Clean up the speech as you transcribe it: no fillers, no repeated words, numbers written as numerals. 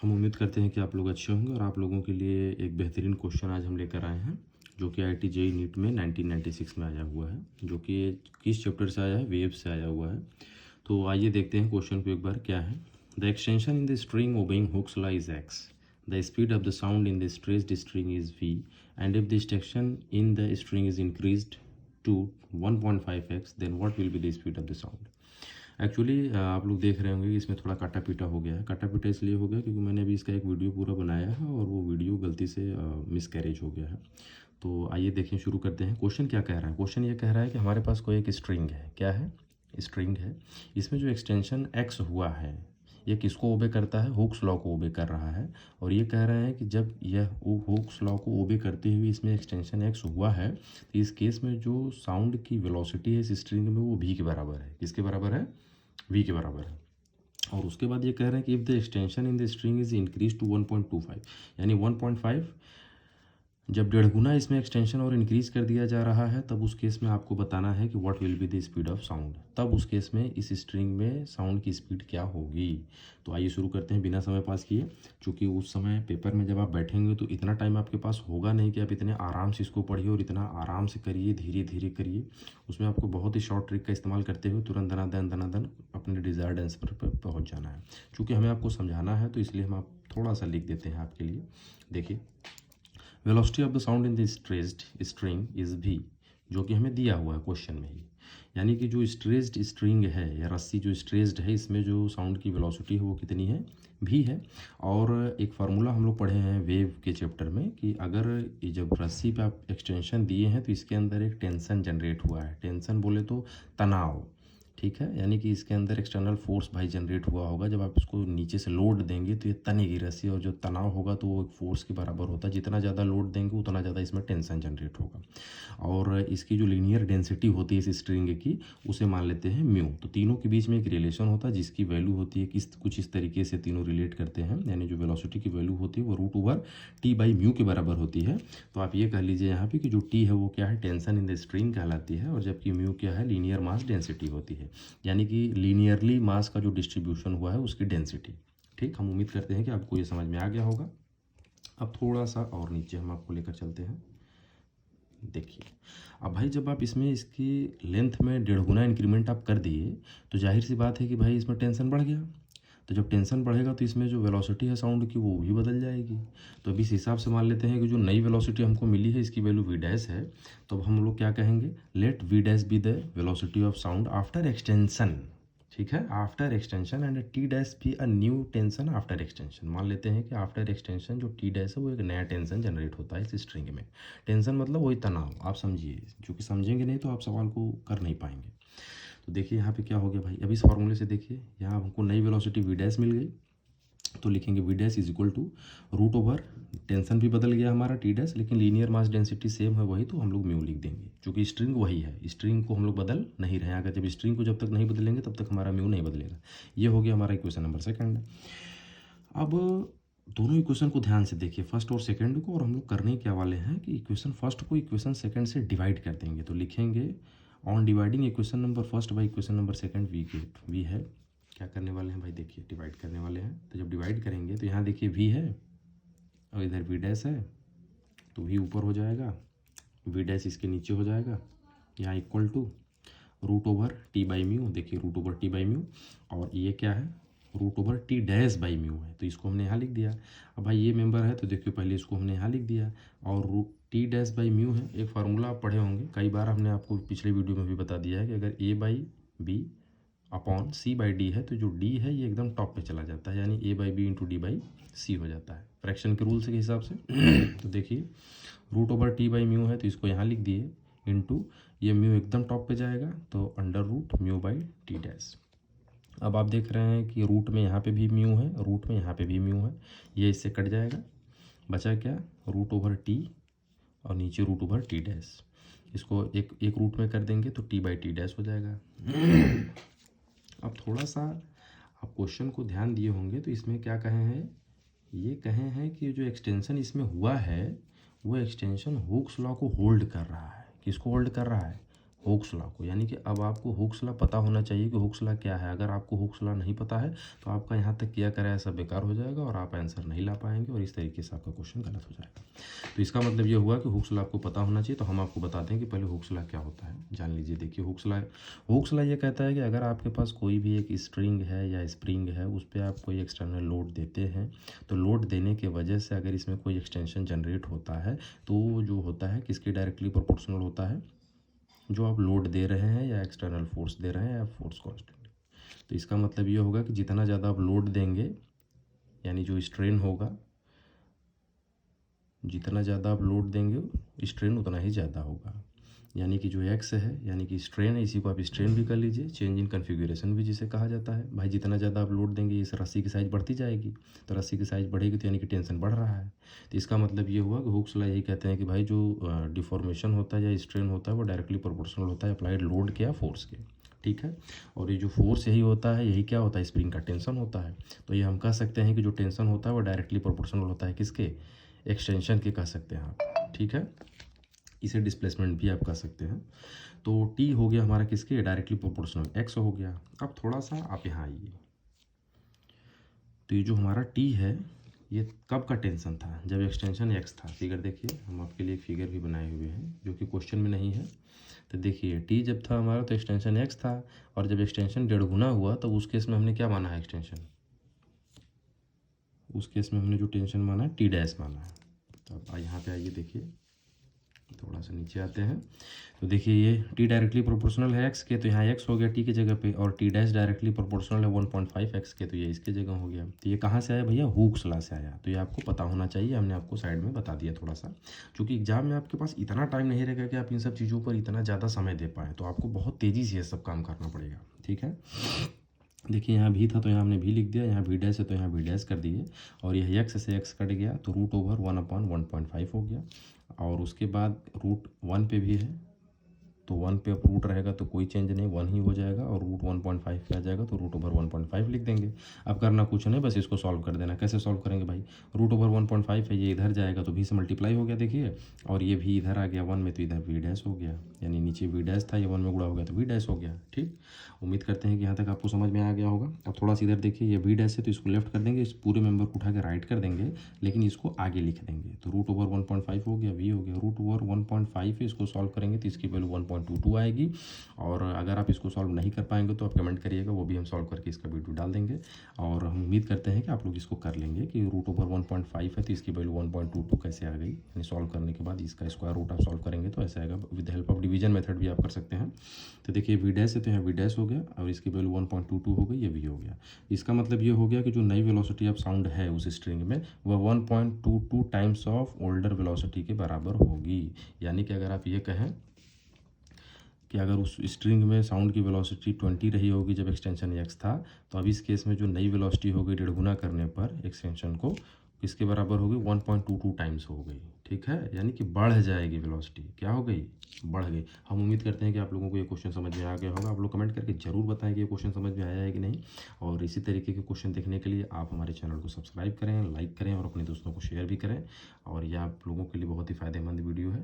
हम उम्मीद करते हैं कि आप लोग अच्छे होंगे और आप लोगों के लिए एक बेहतरीन क्वेश्चन आज हम लेकर आए हैं जो कि IIT JEE नीट में 1996 में आया हुआ है, जो कि किस चैप्टर से आया है, वेव से आया हुआ है। तो आइए देखते हैं क्वेश्चन को एक बार क्या है। The extension in the string obeying Hooke's law is x, the speed of the sound in the stressed string is v, and if the extension in the string is increased to 1.5x then what will be the speed of the sound. Actually आप लोग देख रहे होंगे कि इसमें थोड़ा काटा पीटा हो गया है। काटा पीटा इसलिए हो गया क्योंकि मैंने अभी इसका एक वीडियो पूरा बनाया है और वो वीडियो गलती से मिसकैरेज हो गया है। तो आइए देखें, शुरू करते हैं। क्वेश्चन क्या कह रहा है? क्वेश्चन ये कह रहा है कि हमारे पास कोई एक स्ट्रिंग है। क्या है? स्ट्रिंग है। इसमें जो एक्सटेंशन एक्स हुआ है ये किसको ओबे करता है? हुक्स लॉ को ओबे कर रहा है। और ये कह रहा है कि जब यह हुक्स लॉ को ओबे करते हुए इसमें एक्सटेंशन एक्स हुआ है तो इस केस में जो साउंड की वेलोसिटी है इस स्ट्रिंग में वो v के बराबर है। किसके बराबर है? v के बराबर है। और उसके बाद ये कह रहे हैं कि if the extension in the string is increase to 1.25, यानी 1.5 जब 1.5 गुना इसमें एक्सटेंशन और इंक्रीज कर दिया जा रहा है तब उस केस में आपको बताना है कि what will be the speed of sound. तब उस केस में इस स्ट्रिंग में साउंड की स्पीड क्या होगी। तो आइए शुरू करते हैं बिना समय पास किए। चूँकि उस समय पेपर में जब आप बैठेंगे तो इतना टाइम आपके पास होगा नहीं कि आप इतने आराम से इसको पढ़िए और इतना आराम से करिए, धीरे धीरे करिए। उसमें आपको बहुत ही शॉर्ट ट्रिक का इस्तेमाल करते हुए तुरंत दनादन अपने डिज़ायर्ड आंसर पर पहुँच जाना है। चूँकि हमें आपको समझाना है तो इसलिए हम आप थोड़ा सा लिख देते हैं आपके लिए। देखिए, velocity of the sound in the stressed string is v, जो कि हमें दिया हुआ है क्वेश्चन में ही। यानी कि जो स्ट्रेस्ड स्ट्रिंग है या रस्सी जो स्ट्रेस्ड है इसमें जो साउंड की वेलोसिटी है वो कितनी है? v है। और एक फार्मूला हम लोग पढ़े हैं वेव के चैप्टर में कि अगर ये जब रस्सी पे आप एक्सटेंशन दिए हैं तो इसके अंदर एक टेंशन जनरेट हुआ है। टेंशन बोले तो तनाव, ठीक है। यानी कि इसके अंदर एक्सटर्नल फोर्स भाई जनरेट हुआ होगा। जब आप इसको नीचे से लोड देंगे तो ये तनेगी रस्सी, और जो तनाव होगा तो वो एक फोर्स के बराबर होता है। जितना ज़्यादा लोड देंगे उतना ज़्यादा इसमें टेंशन जनरेट होगा। और इसकी जो लीनियर डेंसिटी होती है इस स्ट्रिंग की उसे मान लेते हैं म्यू। तो तीनों के बीच में एक रिलेशन होता है जिसकी वैल्यू होती है कुछ इस तरीके से तीनों रिलेट करते हैं। यानी जो वेलोसिटी की वैल्यू होती है वो √T/μ के बराबर होती है। तो आप ये कह लीजिए यहाँ पे कि जो T है वो क्या है? टेंशन इन द स्ट्रिंग कहलाती है, और जबकि म्यू क्या है? लीनियर मास डेंसिटी होती है। यानी कि लीनियरली मास का जो डिस्ट्रीब्यूशन हुआ है उसकी डेंसिटी। ठीक, हम उम्मीद करते हैं कि आपको ये समझ में आ गया होगा। अब थोड़ा सा और नीचे हम आपको लेकर चलते हैं। देखिए, अब भाई जब आप इसमें इसकी लेंथ में 1.5 गुना इंक्रीमेंट आप कर दिए तो जाहिर सी बात है कि भाई इसमें टेंशन बढ़ गया। तो जब टेंशन बढ़ेगा तो इसमें जो वेलोसिटी है साउंड की वो भी बदल जाएगी। तो अब इस हिसाब से मान लेते हैं कि जो नई वेलोसिटी हमको मिली है इसकी वैल्यू v डैश है। तो अब हम लोग क्या कहेंगे? Let v dash be the velocity of sound after extension. ठीक है, after extension, and T dash be a new tension after extension. मान लेते हैं कि आफ्टर एक्सटेंशन जो टी डैश है वो एक नया टेंशन जनरेट होता है इस स्ट्रिंग में। टेंशन मतलब वही तनाव, आप समझिए। जो कि समझेंगे नहीं तो आप सवाल को कर नहीं पाएंगे। तो देखिए यहाँ पे क्या हो गया भाई। अब इस फॉर्मूले से देखिए, यहाँ हमको नई वेलोसिटी v डैश मिल गई। तो लिखेंगे v dash is equal to √, tension भी बदल गया हमारा t डैश, लेकिन लीनियर मास डेंसिटी सेम है वही, तो हम लोग म्यू लिख देंगे। क्योंकि स्ट्रिंग वही है, स्ट्रिंग को हम लोग बदल नहीं रहे हैं। अगर जब स्ट्रिंग को जब तक नहीं बदलेंगे तब तक हमारा म्यू नहीं बदलेगा। ये हो गया हमारा इक्वेशन नंबर सेकंड। अब दोनों इक्वेशन को ध्यान से देखिए, फर्स्ट और सेकंड को, और हम लोग करने क्या वाले हैं कि इक्वेशन फर्स्ट को इक्वेशन सेकंड से डिवाइड कर देंगे। तो लिखेंगे on dividing equation number first by equation number second v है। क्या करने वाले हैं भाई? देखिए, डिवाइड करने वाले हैं। तो जब डिवाइड करेंगे तो यहाँ देखिए v है और इधर v डैश है, तो v ऊपर हो जाएगा, v डैश इसके नीचे हो जाएगा। यहाँ इक्वल टू √T/μ। देखिए √T/μ, और ये क्या है? √T डैश बाई म्यू है, तो इसको हमने यहाँ लिख दिया। अब भाई ये मेंबर है तो देखिए पहले इसको हमने यहाँ लिख दिया, और T डैश बाई म्यू है। एक फार्मूला आप पढ़े होंगे, कई बार हमने आपको पिछले वीडियो में भी बता दिया है कि अगर A/B अपॉन C/D है तो जो D है ये एकदम टॉप पे चला जाता है, यानी A/B इंटू D/C हो जाता है फ्रैक्शन के रूल्स के हिसाब से। तो देखिए √T/μ है तो इसको यहाँ लिख दिए, इंटू ये म्यू एकदम टॉप पे जाएगा तो √μ/T डैश। अब आप देख रहे हैं कि रूट में यहाँ पे भी म्यू है, रूट में यहाँ पे भी म्यू है, ये इससे कट जाएगा। बचा क्या? √T और नीचे √T डैश। इसको एक रूट में कर देंगे तो T/T डैश हो जाएगा। अब थोड़ा सा आप क्वेश्चन को ध्यान दिए होंगे तो इसमें क्या कहे हैं? ये कहे हैं कि जो एक्सटेंशन इसमें हुआ है वो एक्सटेंशन हुक्स लॉ को होल्ड कर रहा है। किसको होल्ड कर रहा है? हुक्स लॉ को, यानी कि अब आपको हुक्स लॉ पता होना चाहिए कि हुक्स लॉ क्या है। अगर आपको हुक्स लॉ नहीं पता है तो आपका यहाँ तक किया कराया सब बेकार हो जाएगा और आप आंसर नहीं ला पाएंगे और इस तरीके से आपका क्वेश्चन गलत हो जाएगा। तो इसका मतलब ये हुआ कि हुक्स लॉ आपको पता होना चाहिए। तो हम आपको बताते हैं कि पहले हुक्स लॉ क्या होता है, जान लीजिए। देखिए हुक्स लॉ ये कहता है कि अगर आपके पास कोई भी एक स्ट्रिंग है या स्प्रिंग है, उस पर आप कोई एक्सटर्नल लोड देते हैं, तो लोड देने की वजह से अगर इसमें कोई एक्सटेंशन जनरेट होता है तो जो होता है किसके डायरेक्टली प्रोपोर्शनल होता है, जो आप लोड दे रहे हैं या एक्सटर्नल फोर्स दे रहे हैं या फोर्स कांस्टेंट। तो इसका मतलब ये होगा कि जितना ज़्यादा आप लोड देंगे, यानी जो स्ट्रेन होगा, जितना ज़्यादा आप लोड देंगे स्ट्रेन उतना ही ज़्यादा होगा। यानी कि जो एक्स है यानी कि स्ट्रेन है, इसी को आप स्ट्रेन भी कर लीजिए, चेंज इन कन्फिगुरेशन भी जिसे कहा जाता है। भाई जितना ज़्यादा आप लोड देंगे इस रस्सी की साइज़ बढ़ती जाएगी, तो रस्सी की साइज़ बढ़ेगी तो यानी कि टेंशन बढ़ रहा है। तो इसका मतलब ये हुआ कि हुक्स लॉ यही कहते हैं कि भाई जो डिफॉर्मेशन होता है या स्ट्रेन होता है वो डायरेक्टली प्रोपोर्शनल होता है अप्लाइड लोड के या फोर्स के। ठीक है, और ये जो फोर्स यही होता है, यही क्या होता है, स्प्रिंग का टेंशन होता है। तो ये हम कह सकते हैं कि जो टेंशन होता है वो डायरेक्टली प्रोपोर्शनल होता है किसके, एक्सटेंशन के कह सकते हैं आप। ठीक है, इसे डिस्प्लेसमेंट भी आप कह सकते हैं। तो टी हो गया हमारा किसके, डायरेक्टली प्रोपोर्शनल, एक्स हो गया। अब थोड़ा सा आप यहाँ आइए, तो ये जो हमारा टी है ये कब का टेंशन था, जब एक्सटेंशन एक्स था। फिगर देखिए, हम आपके लिए एक फिगर भी बनाए हुए हैं जो कि क्वेश्चन में नहीं है। तो देखिए टी जब था हमारा तो एक्सटेंशन एक्स था, और जब एक्सटेंशन 1.5 गुना हुआ तो उस केस में हमने क्या माना है, एक्सटेंशन, उस केस में हमने जो टेंशन माना है टी डैश माना है। तो अब यहाँ पे आइए, देखिए थोड़ा सा नीचे आते हैं, तो देखिए ये टी डायरेक्टली प्रोपोर्शनल है एक्स के, तो यहाँ एक्स हो गया टी की जगह पे, और टी डैश डायरेक्टली प्रोपोर्शनल है 1.5 एक्स के, तो ये इसके जगह हो गया। तो ये कहाँ से आया भैया, हुक्स लॉ से आया। तो ये आपको पता होना चाहिए, हमने आपको साइड में बता दिया थोड़ा सा, क्योंकि एग्जाम में आपके पास इतना टाइम नहीं रहेगा कि आप इन सब चीज़ों पर इतना ज़्यादा समय दे पाएँ, तो आपको बहुत तेज़ी से ये सब काम करना पड़ेगा। ठीक है, देखिए यहाँ भी था तो यहाँ हमने भी लिख दिया, यहाँ भी डैश है तो यहाँ भी डैश कर दिए, और यह एक्स से एक्स कट गया तो रूट ओवर 1/1.5 हो गया, और उसके बाद रूट 1 पे भी है तो 1 पे अब रूट रहेगा तो कोई चेंज नहीं, 1 ही हो जाएगा, और रूट 1.5 पे आ जाएगा तो रूट ओवर 1.5 लिख देंगे। अब करना कुछ नहीं, बस इसको सॉल्व कर देना। कैसे सॉल्व करेंगे भाई, रूट ओवर 1.5 है, ये इधर जाएगा तो भी से मल्टीप्लाई हो गया, देखिए, और ये भी इधर आ गया 1 में तो इधर वी डैश हो गया, यानी नीचे वी डैश था, ये 1 में गुणा हो गया तो वी डैश हो गया। ठीक, उम्मीद करते हैं कि यहाँ तक आपको समझ में आ गया होगा। अब थोड़ा सा इधर देखिए, ये वी डैश है तो इसको लेफ्ट कर देंगे, इस पूरे मेंबर को उठा के राइट कर देंगे, लेकिन इसको आगे लिख देंगे, तो रूट ओवर 1.5 हो गया, वी हो गया, रूट ओवर 1.5 है, इसको सॉल्व करेंगे तो इसकी वैल्यू 1.22 आएगी। और अगर आप इसको सॉल्व नहीं कर पाएंगे तो आप कमेंट करिएगा, वो भी हम सॉल्व करके इसका वीडियो डाल देंगे। और हम उम्मीद करते हैं कि आप लोग इसको कर लेंगे कि रूट ओवर 1.5 है तो इसकी वैल्यू 1.22 कैसे आ गई, यानी सॉल्व करने के बाद इसका स्क्वायर रूट आप सॉल्व करेंगे तो ऐसे आएगा। With help of division method भी आप कर सकते हैं। तो देखिए वी डैश है तो यहाँ वी डैश हो गया, और इसकी वैल्यू 1.22 हो गई, ये वी हो गया। इसका मतलब ये हो गया कि जो नई वेलोसिटी ऑफ साउंड है उस स्ट्रिंग में वह 1.22 टाइम्स ऑफ ओल्डर वेलोसिटी के बराबर होगी। यानी कि अगर आप ये कहें कि अगर उस स्ट्रिंग में साउंड की वेलोसिटी 20 रही होगी जब एक्सटेंशन एक्स था, तो अब इस केस में जो नई वेलोसिटी हो गई 1.5 गुना करने पर एक्सटेंशन को किसके बराबर होगी, 1.22 टाइम्स हो गई। ठीक है, यानी कि बढ़ जाएगी वेलोसिटी, क्या हो गई, बढ़ गई। हम उम्मीद करते हैं कि आप लोगों को ये क्वेश्चन समझ में आ गया होगा। आप लोग कमेंट करके जरूर बताएं कि ये क्वेश्चन समझ में आया है कि नहीं, और इसी तरीके के क्वेश्चन देखने के लिए आप हमारे चैनल को सब्सक्राइब करें, लाइक करें और अपने दोस्तों को शेयर भी करें। और यह आप लोगों के लिए बहुत ही फ़ायदेमंद वीडियो है।